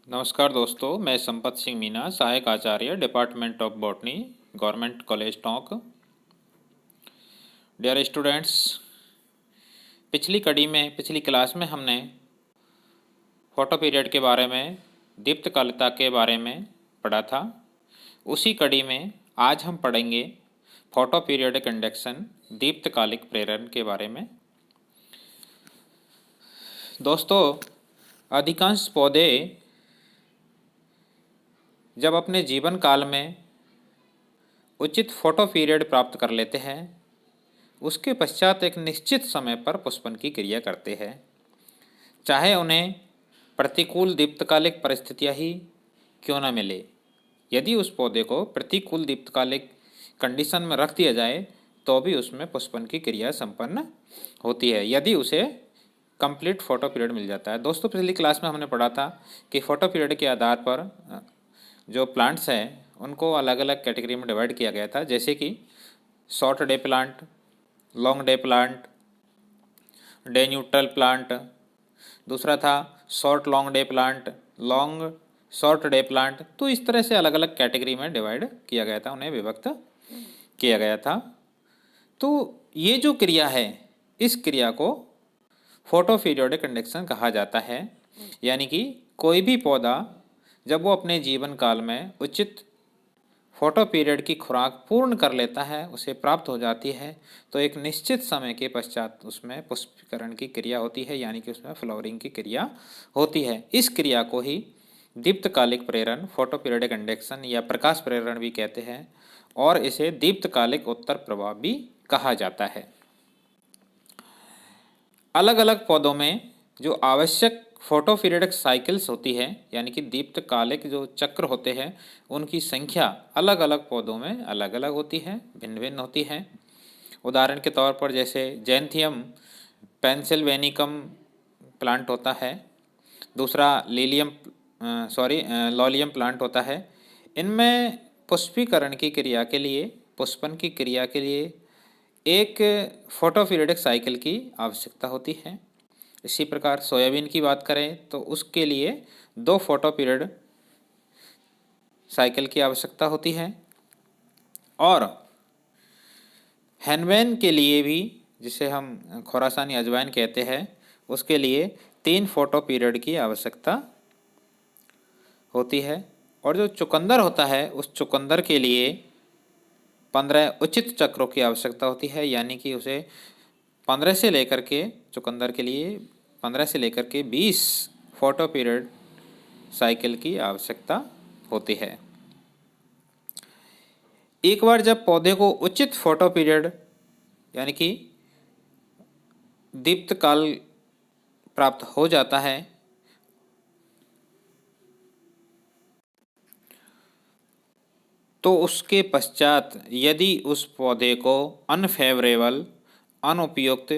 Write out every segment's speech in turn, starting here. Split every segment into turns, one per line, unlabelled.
नमस्कार दोस्तों, मैं संपत सिंह मीना, सहायक आचार्य, department of botany, government college Tonk. Dear students, पिछली क्लास में हमने फोटो पीरियड के बारे में, दीप्तकालिकता के बारे में पढ़ा था। उसी कड़ी में आज हम पढ़ेंगे फोटो पीरियडिक इंडक्शन, दीप्तकालिक प्रेरण के बारे में। दोस्तों, अधिकांश पौधे जब अपने जीवन काल में उचित फोटो पीरियड प्राप्त कर लेते हैं, उसके पश्चात एक निश्चित समय पर पुष्पन की क्रिया करते हैं, चाहे उन्हें प्रतिकूल दीप्तकालिक परिस्थितियां ही क्यों न मिले। यदि उस पौधे को प्रतिकूल दीप्तकालिक कंडीशन में रख दिया जाए तो भी उसमें पुष्पन की क्रिया संपन्न होती है, यदि उसे कंप्लीट फोटो पीरियड मिल जाता है। दोस्तों, पिछली क्लास में हमने पढ़ा था कि फोटो पीरियड के आधार पर जो प्लांट्स हैं उनको अलग अलग कैटेगरी में डिवाइड किया गया था, जैसे कि short day plant, long day plant, day neutral plant. दूसरा था short long day plant, long short day plant. तो इस तरह से अलग अलग कैटेगरी में डिवाइड किया गया था, उन्हें विभक्त किया गया था। तो ये जो क्रिया है, इस क्रिया को फोटो पीरियोडिक इंडक्शन कहा जाता है। यानी कि कोई भी पौधा जब वो अपने जीवन काल में उचित फोटो पीरियड की खुराक पूर्ण कर लेता है, उसे प्राप्त हो जाती है, तो एक निश्चित समय के पश्चात उसमें पुष्पीकरण की क्रिया होती है, यानी कि उसमें फ्लावरिंग की क्रिया होती है। इस क्रिया को ही दीप्तकालिक प्रेरण, फोटो पीरियडिक इंडक्शन या प्रकाश प्रेरण भी कहते हैं, और इसे दीप्तकालिक उत्तर प्रभाव भी कहा जाता है। अलग अलग पौधों में जो आवश्यक फोटो पीरियडिक साइकिल्स होती है, यानी कि दीप्तकालिक जो चक्र होते हैं, उनकी संख्या अलग अलग पौधों में अलग अलग होती है, भिन्न भिन्न होती है। उदाहरण के तौर पर जैसे जैंथियम पेंसिल्वेनिकम प्लांट होता है, दूसरा लॉलियम प्लांट होता है। इनमें पुष्पीकरण की क्रिया के लिए, पुष्पन की क्रिया के लिए एक फोटो पीरियडिक साइकिल की आवश्यकता होती है। इसी प्रकार सोयाबीन की बात करें तो उसके लिए 2 फोटो पीरियड साइकिल की आवश्यकता होती है, और हैनवेन के लिए भी, जिसे हम खोरासानी अजवाइन कहते हैं, उसके लिए 3 फोटो पीरियड की आवश्यकता होती है। और जो चुकंदर होता है, उस चुकंदर के लिए 15 उचित चक्रों की आवश्यकता होती है, यानी कि उसे 15 से लेकर के चुकंदर के लिए 15 से लेकर के 20 फोटो पीरियड साइकिल की आवश्यकता होती है। एक बार जब पौधे को उचित फोटो पीरियड यानी कि दीप्तकाल प्राप्त हो जाता है, तो उसके पश्चात यदि उस पौधे को अनफेवरेबल, अनुपयुक्त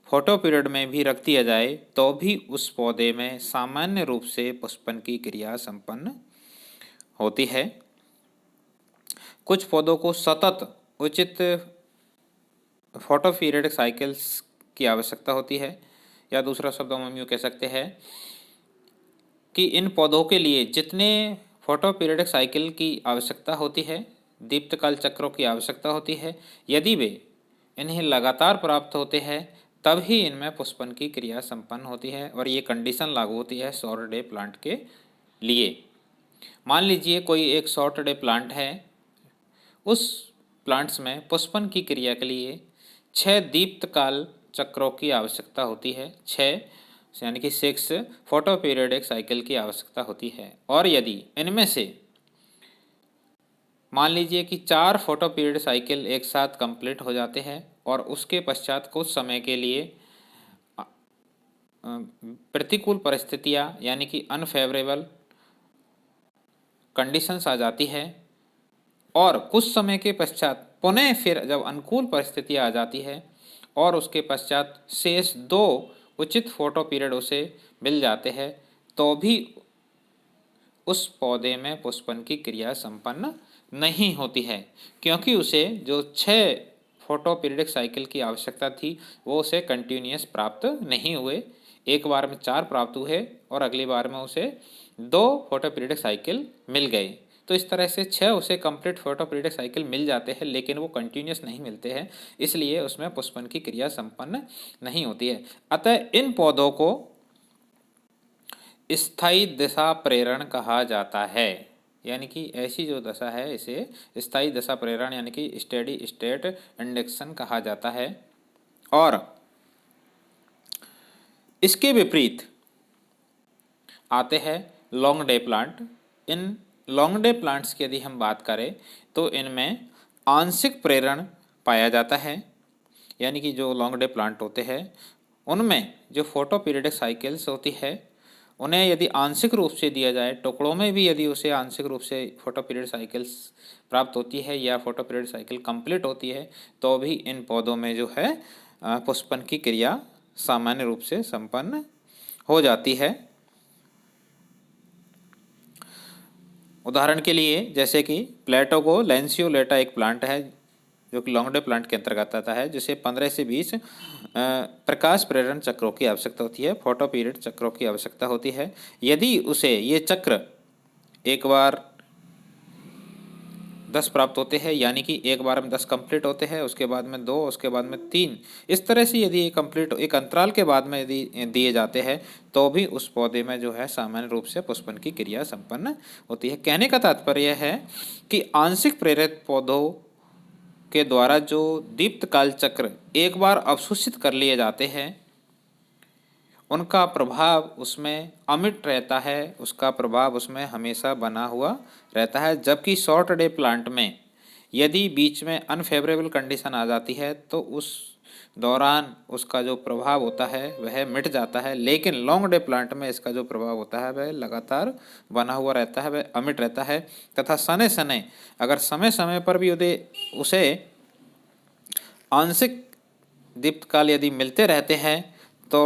फोटो पीरियड में भी रख दिया जाए तो भी उस पौधे में सामान्य रूप से पुष्पन की क्रिया संपन्न होती है। कुछ पौधों को सतत उचित फोटो पीरियडिक साइकिल्स की आवश्यकता होती है, या दूसरा शब्दों में हम यूँ कह सकते हैं कि इन पौधों के लिए जितने फोटो पीरियडिक साइकिल की आवश्यकता होती है, दीप्तकाल चक्रों की आवश्यकता होती है, यदि वे इन्हें लगातार प्राप्त होते हैं तब ही इनमें पुष्पन की क्रिया संपन्न होती है। और ये कंडीशन लागू होती है शॉर्ट डे प्लांट के लिए। मान लीजिए कोई एक शॉर्ट डे प्लांट है, उस प्लांट्स में पुष्पन की क्रिया के लिए 6 दीप्तकाल चक्रों की आवश्यकता होती है, 6 यानी कि 6 फोटो पीरियडिक साइकिल की आवश्यकता होती है। और यदि इनमें से मान लीजिए कि 4 फोटो पीरियड साइकिल एक साथ कंप्लीट हो जाते हैं और उसके पश्चात कुछ समय के लिए प्रतिकूल परिस्थितियां यानी कि अनफेवरेबल कंडीशंस आ जाती है, और कुछ समय के पश्चात पुनः फिर जब अनुकूल परिस्थितियां आ जाती है और उसके पश्चात शेष 2 उचित फोटो पीरियड उसे मिल जाते हैं, तो भी उस पौधे में पुष्पन की क्रिया संपन्न नहीं होती है, क्योंकि उसे जो 6 फोटो पीरियडिक साइकिल की आवश्यकता थी वो उसे कंटिन्यूस प्राप्त नहीं हुए। एक बार में 4 प्राप्त हुए और अगली बार में उसे 2 फोटो पीरियडिक साइकिल मिल गए। तो इस तरह से 6 उसे कंप्लीट फोटो पीरियडिक साइकिल मिल जाते हैं, लेकिन वो कंटिन्यूस नहीं मिलते हैं, इसलिए उसमें पुष्पन की क्रिया संपन्न नहीं होती है। अतः इन पौधों को स्थायी दशा प्रेरण कहा जाता है, यानी कि ऐसी जो दशा है इसे स्थायी दशा प्रेरण यानी कि स्टेडी स्टेट इंडक्शन कहा जाता है। और इसके विपरीत आते हैं long day plant. In long day plants की यदि हम बात करें तो इनमें आंशिक प्रेरण पाया जाता है, यानी कि जो लॉन्ग डे प्लांट होते हैं उनमें जो फोटो पीरियडिक साइकिल्स होती है उन्हें यदि आंशिक रूप से दिया जाए, टुकड़ों में भी यदि उसे आंशिक रूप से फोटो पीरियड साइकिल्स प्राप्त होती है या फोटो पीरियड साइकिल कंप्लीट होती है, तो भी इन पौधों में जो है पुष्पन की क्रिया सामान्य रूप से संपन्न हो जाती है। उदाहरण के लिए जैसे कि प्लेटोगो लैंसियोलेटा एक प्लांट है जो कि लॉन्ग डे प्लांट के अंतर्गत आता है, जिसे 15 से 20 प्रकाश प्रेरण चक्रों की आवश्यकता होती है, फोटो पीरियड चक्रों की आवश्यकता होती है। यदि उसे ये चक्र एक बार 10 प्राप्त होते हैं, यानी कि एक बार में 10 कंप्लीट होते हैं, उसके बाद में 2, उसके बाद में 3, इस तरह से यदि कंप्लीट एक अंतराल के बाद में यदि दिए जाते हैं तो भी उस पौधे में जो है सामान्य रूप से पुष्पन की क्रिया संपन्न होती है। कहने का तात्पर्य है कि आंशिक प्रेरित पौधों के द्वारा जो दीप्तकाल चक्र एक बार अवशोषित कर लिए जाते हैं उनका प्रभाव उसमें अमिट रहता है, उसका प्रभाव उसमें हमेशा बना हुआ रहता है। जबकि शॉर्ट डे प्लांट में यदि बीच में अनफेवरेबल कंडीशन आ जाती है तो उस दौरान उसका जो प्रभाव होता है वह मिट जाता है, लेकिन लॉन्ग डे प्लांट में इसका जो प्रभाव होता है वह लगातार बना हुआ रहता है, वह अमिट रहता है। तथा सने सने अगर समय समय पर भी यदि उसे आंशिक दीप्तकाल यदि मिलते रहते हैं तो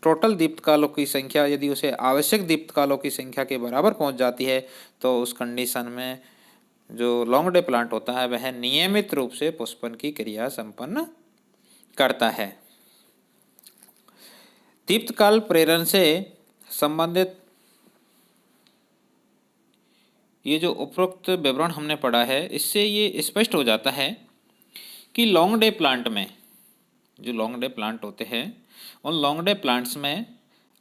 टोटल दीप्तकालों की संख्या यदि उसे आवश्यक दीप्तकालों की संख्या के बराबर पहुंच जाती है तो उस कंडीशन में जो लॉन्ग डे प्लांट होता है वह नियमित रूप से पुष्पन की क्रिया संपन्न करता है। दीप्तकाल प्रेरण से संबंधित ये जो उपरोक्त विवरण हमने पढ़ा है इससे ये स्पष्ट हो जाता है कि लॉन्ग डे प्लांट में जो लॉन्ग डे प्लांट होते हैं उन लॉन्ग डे प्लांट्स में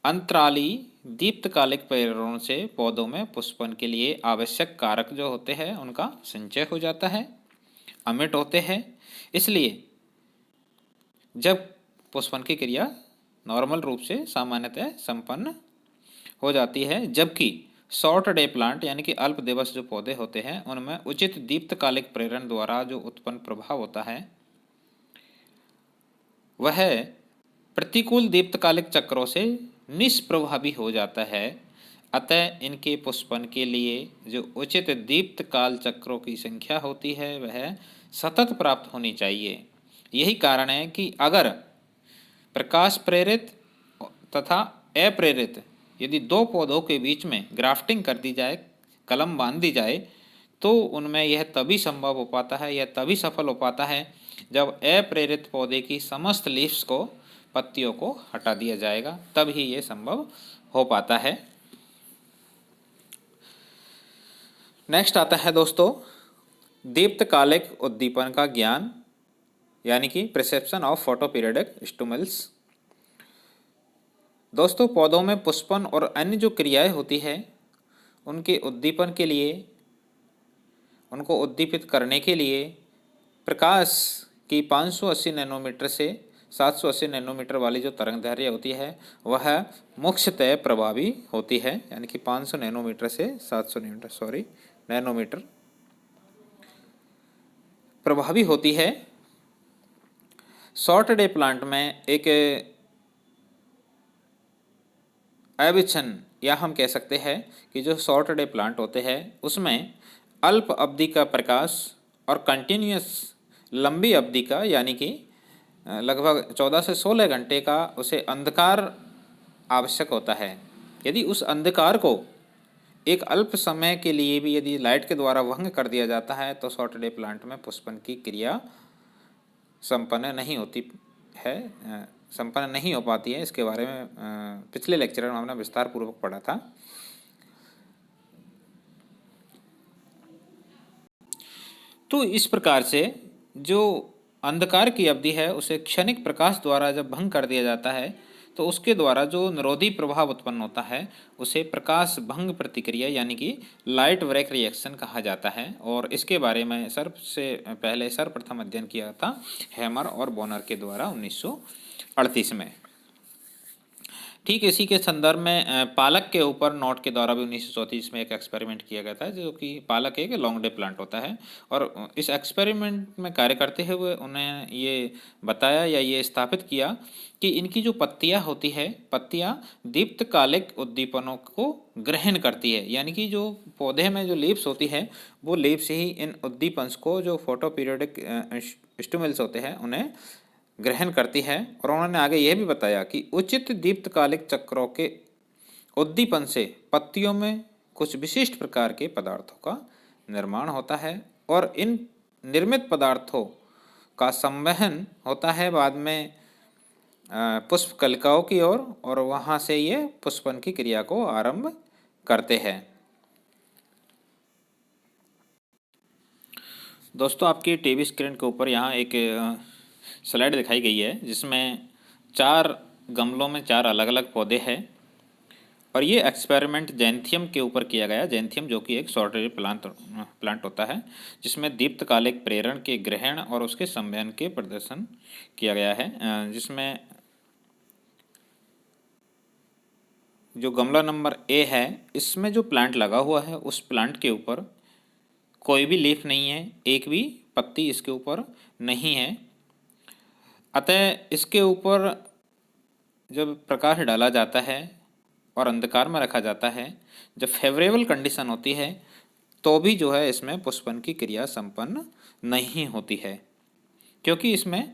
अंतराली दीप्तकालिक प्रेरणों से पौधों में पुष्पन के लिए आवश्यक कारक जो होते हैं उनका संचय हो जाता है, अमिट होते हैं। इसलिए जब पुष्पन की क्रिया नॉर्मल रूप से सामान्यतः संपन्न हो जाती है, जबकि शॉर्ट डे प्लांट यानी कि अल्प दिवस जो पौधे होते हैं उनमें उचित दीप्तकालिक प्रेरण द्वारा जो उत्पन्न प्रभाव होता है वह प्रतिकूल दीप्तकालिक चक्रों से निष्प्रभावी हो जाता है। अतः इनके पुष्पन के लिए जो उचित दीप्तकाल चक्रों की संख्या होती है वह सतत प्राप्त होनी चाहिए। यही कारण है कि अगर प्रकाश प्रेरित तथा अप्रेरित यदि 2 पौधों के बीच में ग्राफ्टिंग कर दी जाए, कलम बांध दी जाए, तो उनमें यह तभी संभव हो पाता है, यह तभी सफल हो पाता है जब अप्रेरित पौधे की समस्त लीव्स को, पत्तियों को हटा दिया जाएगा, तब ही ये संभव हो पाता है। नेक्स्ट आता है दोस्तों दीप्तकालिक उद्दीपन का ज्ञान, यानी कि perception of photo periodic stimulus. दोस्तों पौधों में पुष्पन और अन्य जो क्रियाएं होती है उनके उद्दीपन के लिए, उनको उद्दीपित करने के लिए प्रकाश की 580 नैनोमीटर से 780 नैनोमीटर वाली जो तरंगदैर्घ्य होती है वह मुख्यतः प्रभावी होती है, यानी कि 500 नैनोमीटर से 700 नैनोमीटर प्रभावी होती है। शॉर्ट डे प्लांट में एक अविच्छिन्न या हम कह सकते हैं कि जो शॉर्ट डे प्लांट होते हैं उसमें अल्प अवधि का प्रकाश और कंटिन्यूस लंबी अवधि का, यानी कि लगभग 14 से 16 घंटे का उसे अंधकार आवश्यक होता है। यदि उस अंधकार को एक अल्प समय के लिए भी यदि लाइट के द्वारा भंग कर दिया जाता है तो शॉर्ट डे प्लांट में पुष्पन की क्रिया संपन्न नहीं होती है, संपन्न नहीं हो पाती है, इसके बारे में पिछले लेक्चर में हमने विस्तार पूर्वक पढ़ा था। तो इस प्रकार से जो अंधकार की अवधि है उसे क्षणिक प्रकाश द्वारा जब भंग कर दिया जाता है तो उसके द्वारा जो निरोधी प्रभाव उत्पन्न होता है उसे प्रकाश भंग प्रतिक्रिया यानी कि लाइट ब्रेक रिएक्शन कहा जाता है। और इसके बारे में सर्वप्रथम अध्ययन किया था हैमर और बोनर के द्वारा 1938 में। ठीक इसी के संदर्भ में पालक के ऊपर नोट के द्वारा भी 1934 में एक एक्सपेरिमेंट किया गया था, जो कि पालक एक लॉन्ग डे प्लांट होता है। और इस एक्सपेरिमेंट में कार्य करते हुए उन्हें ये बताया या ये स्थापित किया कि इनकी जो पत्तियां होती है, पत्तियां दीप्तकालिक उद्दीपनों को ग्रहण करती है, यानी कि जो पौधे में जो लीव्स होती है वो लीव्स ही इन उद्दीपन को, जो फोटो पीरियडिक स्टिमुलस होते हैं, उन्हें ग्रहण करती है। और उन्होंने आगे यह भी बताया कि उचित दीप्तकालिक चक्रों के उद्दीपन से पत्तियों में कुछ विशिष्ट प्रकार के पदार्थों का निर्माण होता है और इन निर्मित पदार्थों का संवहन होता है बाद में पुष्प कलिकाओं की ओर और वहाँ से ये पुष्पन की क्रिया को आरंभ करते हैं। दोस्तों, आपकी टीवी स्क्रीन के ऊपर यहाँ एक स्लाइड दिखाई गई है जिसमें 4 गमलों में 4 अलग अलग पौधे हैं और ये एक्सपेरिमेंट जैंथियम के ऊपर किया गया। जैंथियम जो कि एक सॉर्डरी प्लांट होता है जिसमें दीप्तकालिक प्रेरण के ग्रहण और उसके संवहन के प्रदर्शन किया गया है। जिसमें जो गमला नंबर ए है इसमें जो प्लांट लगा हुआ है उस प्लांट के ऊपर कोई भी लीफ नहीं है, एक भी पत्ती इसके ऊपर नहीं है। अतः इसके ऊपर जब प्रकाश डाला जाता है और अंधकार में रखा जाता है, जब फेवरेबल कंडीशन होती है तो भी जो है इसमें पुष्पन की क्रिया संपन्न नहीं होती है, क्योंकि इसमें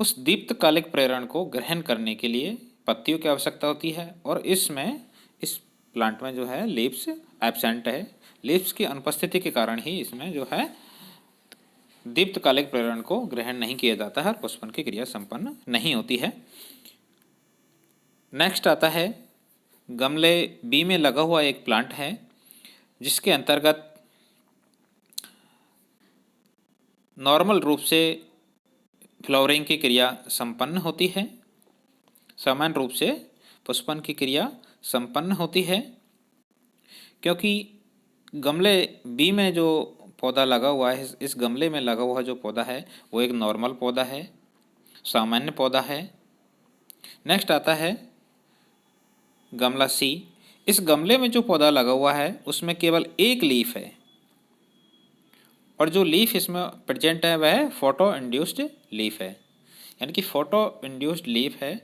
उस दीप्तकालिक प्रेरण को ग्रहण करने के लिए पत्तियों की आवश्यकता होती है और इसमें इस प्लांट में जो है लीव्स एब्सेंट है। लीव्स की अनुपस्थिति के कारण ही इसमें जो है दीप्तकालिक प्रेरण को ग्रहण नहीं किया जाता है और पुष्पन की क्रिया संपन्न नहीं होती है। नेक्स्ट आता है गमले बी में लगा हुआ एक प्लांट है जिसके अंतर्गत नॉर्मल रूप से फ्लावरिंग की क्रिया संपन्न होती है, सामान्य रूप से पुष्पन की क्रिया संपन्न होती है। क्योंकि गमले बी में जो पौधा लगा हुआ है, इस गमले में लगा हुआ जो पौधा है वो एक नॉर्मल पौधा है, सामान्य पौधा है। नेक्स्ट आता है गमला सी। इस गमले में जो पौधा लगा हुआ है उसमें केवल एक लीफ है और जो लीफ इसमें प्रेजेंट है वह फोटो इंड्यूस्ड लीफ है, यानी कि फोटो इंड्यूस्ड लीफ है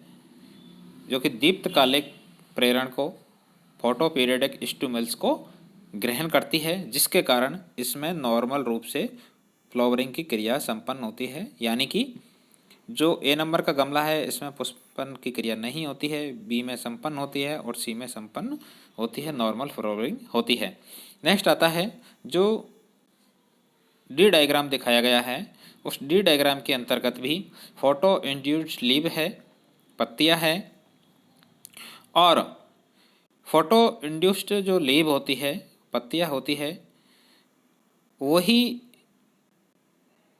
जो कि दीप्तकालिक प्रेरण को, फोटो पीरियडिक स्टिमुलस को ग्रहण करती है, जिसके कारण इसमें नॉर्मल रूप से फ्लावरिंग की क्रिया संपन्न होती है। यानी कि जो ए नंबर का गमला है इसमें पुष्पन की क्रिया नहीं होती है, बी में संपन्न होती है और सी में संपन्न होती है, नॉर्मल फ्लावरिंग होती है। नेक्स्ट आता है जो डी डायग्राम दिखाया गया है, उस डी डायग्राम के अंतर्गत भी फोटो इंड्यूस्ड लीव है, पत्तियां है और फोटो इंड्यूस्ड जो लीव होती है, पत्तियां होती है, वही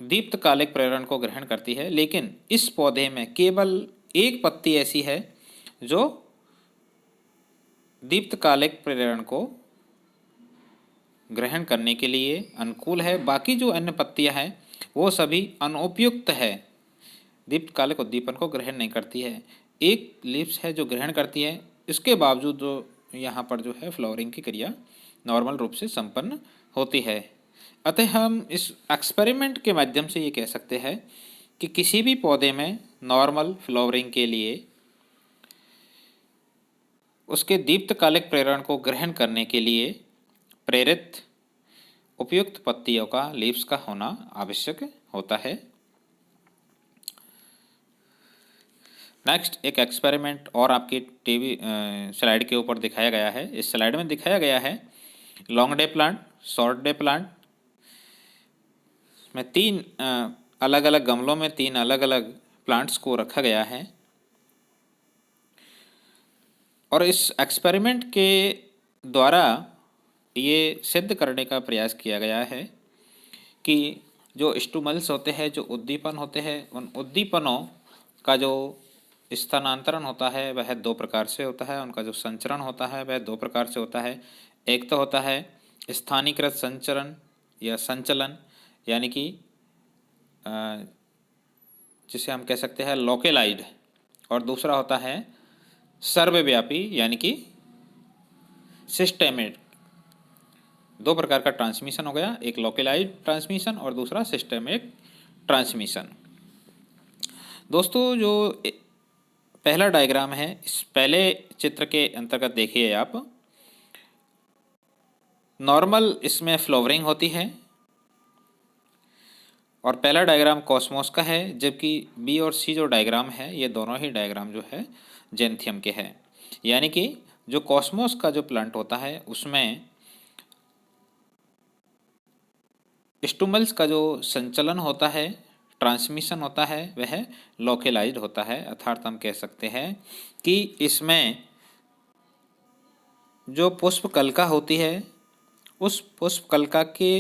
दीप्तकालिक प्रेरण को ग्रहण करती है। लेकिन इस पौधे में केवल एक पत्ती ऐसी है जो दीप्तकालिक प्रेरण को ग्रहण करने के लिए अनुकूल है, बाकी जो अन्य पत्तियां हैं वो सभी अनुपयुक्त है, दीप्तकालिक उद्दीपन को ग्रहण नहीं करती है। एक लीव्स है जो ग्रहण करती है, इसके बावजूद जो यहाँ पर जो है फ्लावरिंग की क्रिया नॉर्मल रूप से संपन्न होती है। अतः हम इस एक्सपेरिमेंट के माध्यम से ये कह सकते हैं कि किसी भी पौधे में नॉर्मल फ्लावरिंग के लिए उसके दीप्तकालिक प्रेरण को ग्रहण करने के लिए प्रेरित उपयुक्त पत्तियों का, लीव्स का होना आवश्यक होता है। नेक्स्ट एक एक्सपेरिमेंट और आपकी टीवी स्लाइड के ऊपर दिखाया गया है। इस स्लाइड में दिखाया गया है long day plant, short day plant में 3 अलग अलग गमलों में 3 अलग अलग प्लांट्स को रखा गया है और इस एक्सपेरिमेंट के द्वारा ये सिद्ध करने का प्रयास किया गया है कि जो स्टूमल्स होते हैं, जो उद्दीपन होते हैं, उन उद्दीपनों का जो स्थानांतरण होता है वह दो प्रकार से होता है। उनका जो संचरण होता है वह दो प्रकार से होता है। एक तो होता है स्थानीयकृत संचरण या संचलन, यानी कि जिसे हम कह सकते हैं लोकेलाइज्ड, और दूसरा होता है सर्वव्यापी यानी कि सिस्टेमिक। दो प्रकार का ट्रांसमिशन हो गया, एक लोकेलाइज्ड ट्रांसमिशन और दूसरा सिस्टेमिक ट्रांसमिशन। दोस्तों, जो पहला डायग्राम है, इस पहले चित्र के अंतर्गत देखिए आप, नॉर्मल इसमें फ्लावरिंग होती है और पहला डायग्राम कॉस्मोस का है, जबकि बी और सी जो डायग्राम है ये दोनों ही डायग्राम जो है जेंथियम के हैं। यानी कि जो कॉस्मोस का जो प्लांट होता है उसमें स्टूमल्स का जो संचलन होता है, ट्रांसमिशन होता है, वह लोकेलाइज्ड होता है। अर्थात हम कह सकते हैं कि इसमें जो पुष्पकलिका होती है उस पुष्पकलिका के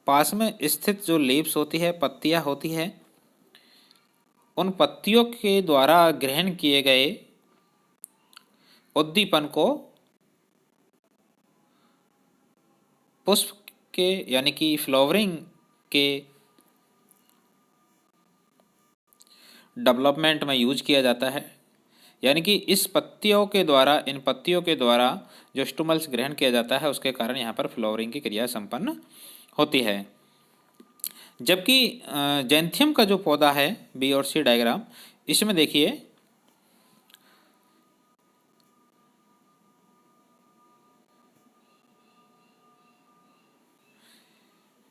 पास में स्थित जो लीव्स होती है, पत्तियां होती है, उन पत्तियों के द्वारा ग्रहण किए गए उद्दीपन को पुष्प के यानी कि फ्लावरिंग के डेवलपमेंट में यूज किया जाता है। यानी कि इस पत्तियों के द्वारा, इन पत्तियों के द्वारा जो स्टूमल्स ग्रहण किया जाता है उसके कारण यहाँ पर फ्लावरिंग की क्रिया संपन्न होती है। जबकि जेंथियम का जो पौधा है, बी और सी डायग्राम, इसमें देखिए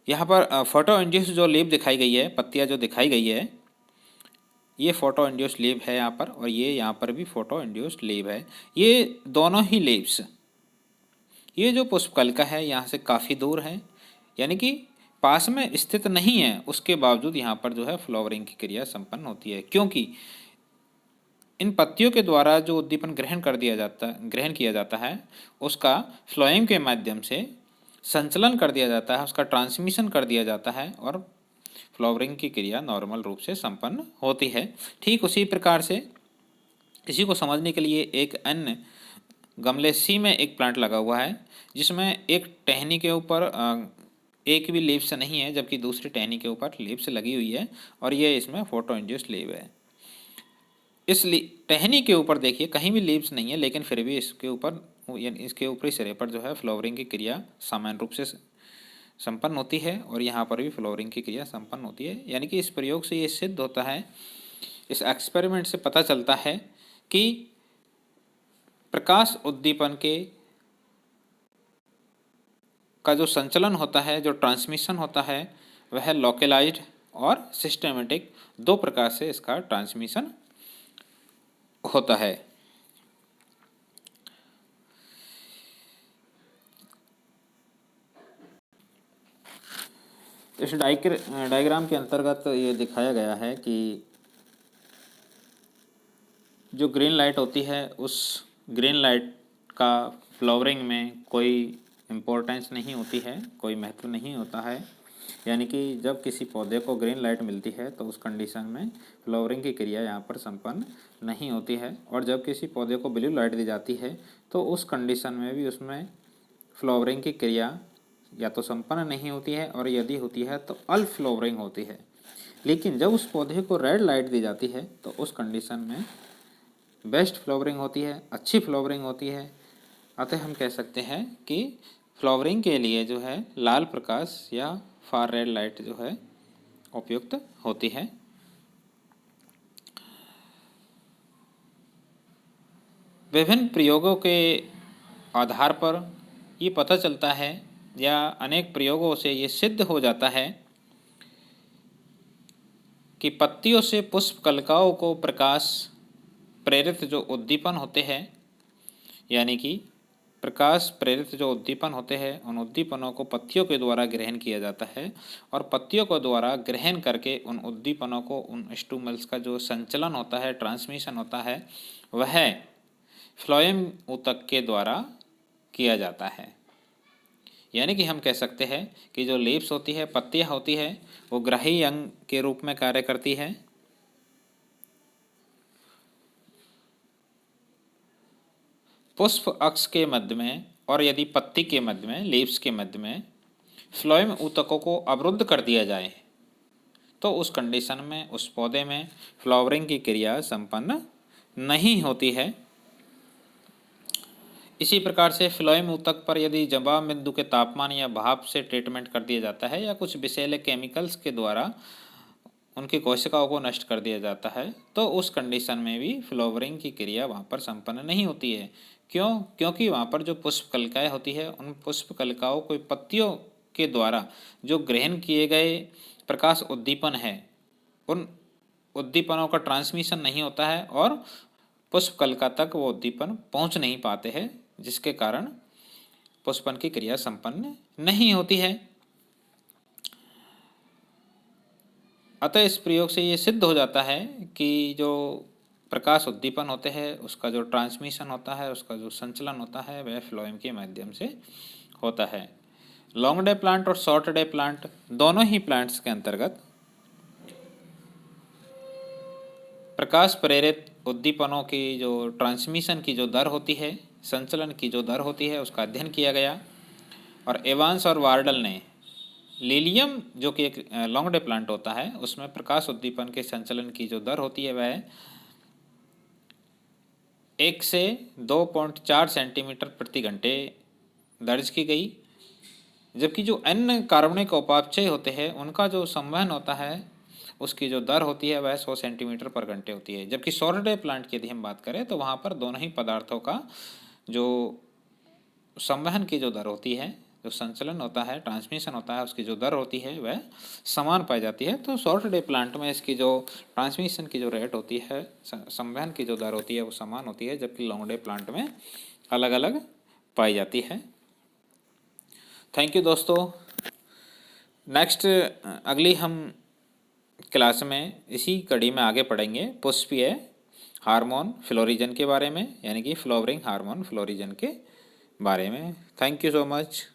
यहाँ पर फोटो इंड्यूस जो लीव दिखाई गई है, पत्तियाँ जो दिखाई गई है, ये फोटो इंड्यूस लीव है यहाँ पर, और ये यहाँ पर भी फोटो इंड्यूस लीव है। ये दोनों ही लीव्स, ये जो पुष्पकलिका है यहाँ से काफ़ी दूर है, यानी कि पास में स्थित नहीं है, उसके बावजूद यहाँ पर जो है फ्लावरिंग की क्रिया संपन्न होती है, क्योंकि इन पत्तियों के द्वारा जो उद्दीपन ग्रहण किया जाता है उसका फ्लोएम के माध्यम से संचलन कर दिया जाता है, उसका ट्रांसमिशन कर दिया जाता है और फ्लावरिंग की क्रिया नॉर्मल रूप से संपन्न होती है। ठीक उसी प्रकार से इसी को समझने के लिए एक अन्य गमले सी में एक प्लांट लगा हुआ है, जिसमें एक टहनी के ऊपर एक भी लीव्स नहीं है, जबकि दूसरी टहनी के ऊपर लीव्स लगी हुई है, और ये इसमें फोटो इंड्यूस लीव है। इस टहनी के ऊपर देखिए कहीं भी लीव्स नहीं है, लेकिन फिर भी इसके ऊपर, यानी इसके ऊपरी सिरे पर जो है फ्लावरिंग की क्रिया सामान्य रूप से संपन्न होती है, और यहाँ पर भी फ्लावरिंग की क्रिया संपन्न होती है। यानी कि इस प्रयोग से ये सिद्ध होता है, इस एक्सपेरिमेंट से पता चलता है कि प्रकाश उद्दीपन का जो संचलन होता है, जो ट्रांसमिशन होता है, वह लोकलाइज्ड और सिस्टेमेटिक दो प्रकार से इसका ट्रांसमिशन होता है। इस डायग्राम के अंतर्गत ये दिखाया गया है कि जो ग्रीन लाइट होती है, उस ग्रीन लाइट का फ्लावरिंग में कोई इम्पोर्टेंस नहीं होती है, कोई महत्व नहीं होता है। यानी कि जब किसी पौधे को ग्रीन लाइट मिलती है तो उस कंडीशन में फ्लावरिंग की क्रिया यहाँ पर संपन्न नहीं होती है, और जब किसी पौधे को ब्लू लाइट दी जाती है तो उस कंडीशन में भी उसमें फ्लावरिंग की क्रिया या तो संपन्न नहीं होती है, और यदि होती है तो अल्प फ्लावरिंग होती है। लेकिन जब उस पौधे को रेड लाइट दी जाती है तो उस कंडीशन में बेस्ट फ्लावरिंग होती है, अच्छी फ्लावरिंग होती है। अतः हम कह सकते हैं कि फ्लावरिंग के लिए जो है लाल प्रकाश या फार रेड लाइट जो है उपयुक्त होती है। विभिन्न प्रयोगों के आधार पर ये पता चलता है, या अनेक प्रयोगों से ये सिद्ध हो जाता है कि पत्तियों से पुष्पकलिकाओं को प्रकाश प्रेरित जो उद्दीपन होते हैं, यानी कि प्रकाश प्रेरित जो उद्दीपन होते हैं उन उद्दीपनों को पत्तियों के द्वारा ग्रहण किया जाता है और पत्तियों को द्वारा ग्रहण करके उन उद्दीपनों को उन स्टूमल्स का जो संचलन होता है, ट्रांसमिशन होता है, वह फ्लोएम ऊतक के द्वारा किया जाता है। यानी कि हम कह सकते हैं कि जो लीव्स होती है, पत्तियां होती है, वो ग्राही अंग के रूप में कार्य करती है। पुष्प अक्ष के मध्य में और यदि पत्ती के मध्य में, लीव्स के मध्य में फ्लोएम ऊतकों को अवरुद्ध कर दिया जाए तो उस कंडीशन में उस पौधे में फ्लावरिंग की क्रिया संपन्न नहीं होती है। इसी प्रकार से फ्लोएम ऊतक पर यदि जमाव बिंदु के तापमान या भाप से ट्रीटमेंट कर दिया जाता है या कुछ विषैले केमिकल्स के द्वारा उनकी कोशिकाओं को नष्ट कर दिया जाता है तो उस कंडीशन में भी फ्लावरिंग की क्रिया वहाँ पर संपन्न नहीं होती है। क्यों? क्योंकि वहाँ पर जो पुष्प कलिकाएँ होती है उन पुष्प कलिकाओं को पत्तियों के द्वारा जो ग्रहण किए गए प्रकाश उद्दीपन है, उन उद्दीपनों का ट्रांसमिशन नहीं होता है और पुष्प कलिका तक वो उद्दीपन पहुँच नहीं पाते हैं, जिसके कारण पुष्पन की क्रिया संपन्न नहीं होती है। अतः इस प्रयोग से ये सिद्ध हो जाता है कि जो प्रकाश उद्दीपन होते हैं उसका जो ट्रांसमिशन होता है, उसका जो संचलन होता है, वह फ्लोएम के माध्यम से होता है। लॉन्ग डे प्लांट और शॉर्ट डे प्लांट दोनों ही प्लांट्स के अंतर्गत प्रकाश प्रेरित उद्दीपनों की जो ट्रांसमिशन की जो दर होती है, संचलन की जो दर होती है, उसका अध्ययन किया गया। और एवांस और वार्डल ने लिलियम जो कि एक लॉन्ग डे प्लांट होता है उसमें प्रकाश उद्दीपन के संचलन की जो दर होती है वह 1 से 2.4 सेंटीमीटर प्रति घंटे दर्ज की गई, जबकि जो अन्य कार्बनिक उपापचय होते हैं उनका जो संवहन होता है उसकी जो दर होती है वह 100 सेंटीमीटर पर घंटे होती है। जबकि शॉर्ट डे प्लांट की यदि हम बात करें तो वहाँ पर दोनों ही पदार्थों का जो संवहन की जो दर होती है, जो संचलन होता है, ट्रांसमिशन होता है, उसकी जो दर होती है वह समान पाई जाती है। तो शॉर्ट डे प्लांट में इसकी जो ट्रांसमिशन की जो रेट होती है, संवहन की जो दर होती है वो समान होती है, जबकि लॉन्ग डे प्लांट में अलग अलग पाई जाती है। थैंक यू दोस्तों। नेक्स्ट अगली हम क्लास में इसी कड़ी में आगे पढ़ेंगे पुष्पीय हार्मोन फ्लोरिजन के बारे में, यानी कि फ्लावरिंग हार्मोन फ्लोरिजन के बारे में। Thank you so much.